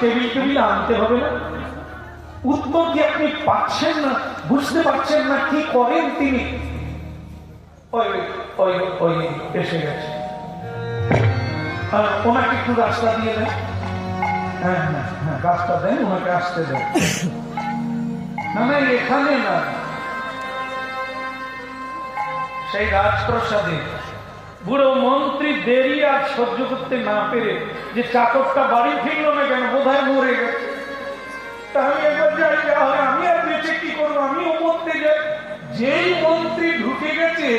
Table table আনতে হবে না? উত্তর কি আপনি পাচ্ছেন না? বুঝতে পারছেন না কি করেন তিনি? ওই ওই ওই এসে গেছে, ওনাকে একটু রাস্তা দিয়ে দেন। হ্যাঁ হ্যাঁ হ্যাঁ, রাস্তা দেন, ওনাকে আসতে দেন। না না, এখানে না, সেই রাজপ্রাসাদে। বুড়ো মন্ত্রী দেরি আর সহ্য করতে না পেরে যে চাকরটা বাড়ি ফিরল না কেন, বোধহয় মরে গেছে। তাহলে একবার যাই, তাহলে আমি আর বেঁচে কি করবো? আমিও মরতে যাই। যেই মন্ত্রী ঢুকে গেছে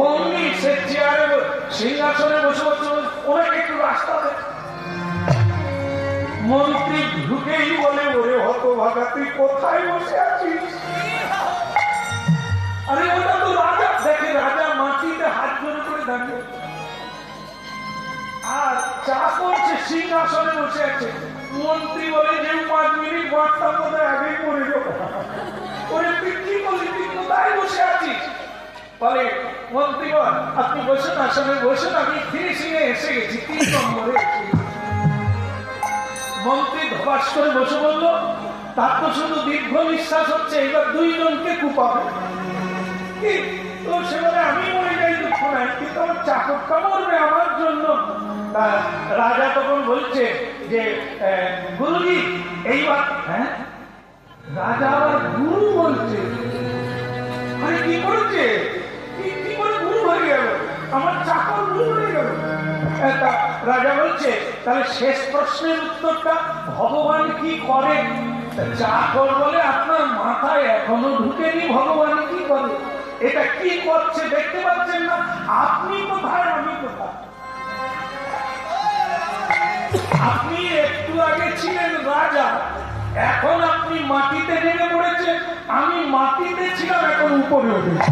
অমনি সে চেয়ারে সিংহাসনে বসে বসে ওনাকে একটু রাস্তা দেয়। মন্ত্রী ঢুকেই বলে, ওরে হতভাগা, তুই কোথায় বসে আছিস? আরে ওটা তো রাজা। দেখে রাজা মাটিতে হাত জোড় করে দাঁড়িয়ে, আর চাকর সে সিংহাসনে বসে আছে। মন্ত্রী বলে, যে 5 মিনিট বার্তা মধ্যে আগেই পড়ে যাবো। ওরে তুই কি বলি, তুই কোথায় বসে আছিস? বলে মন্ত্রী, বল আপনি বসুন, আসলে বসুন, আমি ফিনিশিং এ এসে গেছি, 3 নম্বরে এসে গেছি। মন্ত্রী ধপাস করে বসে বলল, তার তো শুধু দীর্ঘ নিঃশ্বাস হচ্ছে, এবার 2 জনকে কুপাবে। তো সেখানে আমি মরে যাই, দুঃখ নাই, কিন্তু আমার চাকরটা মরবে আমার জন্য। রাজা তখন বলছে যে, গুরুজি এইবার। হ্যাঁ, রাজা আবার গুরু বলছে। আরে কি করেছে? কি করে গুরু হয়ে গেল? আমার চাকর গুরু হয়ে গেল। রাজা বলছে, তাহলে শেষ প্রশ্নের উত্তরটা, ভগবান কি করে? চাকর বলে, আপনার মাথায় এখনো ঢুকেনি ভগবান কি করে। এটা কি করছে দেখতে পাচ্ছেন না? আপনি কোথায়, আমি কোথায়? আপনি একটু আগে ছিলেন রাজা, এখন আপনি মাটিতে নেমে পড়েছেন। আমি মাটিতে ছিলাম, এখন উপরে উঠেছি।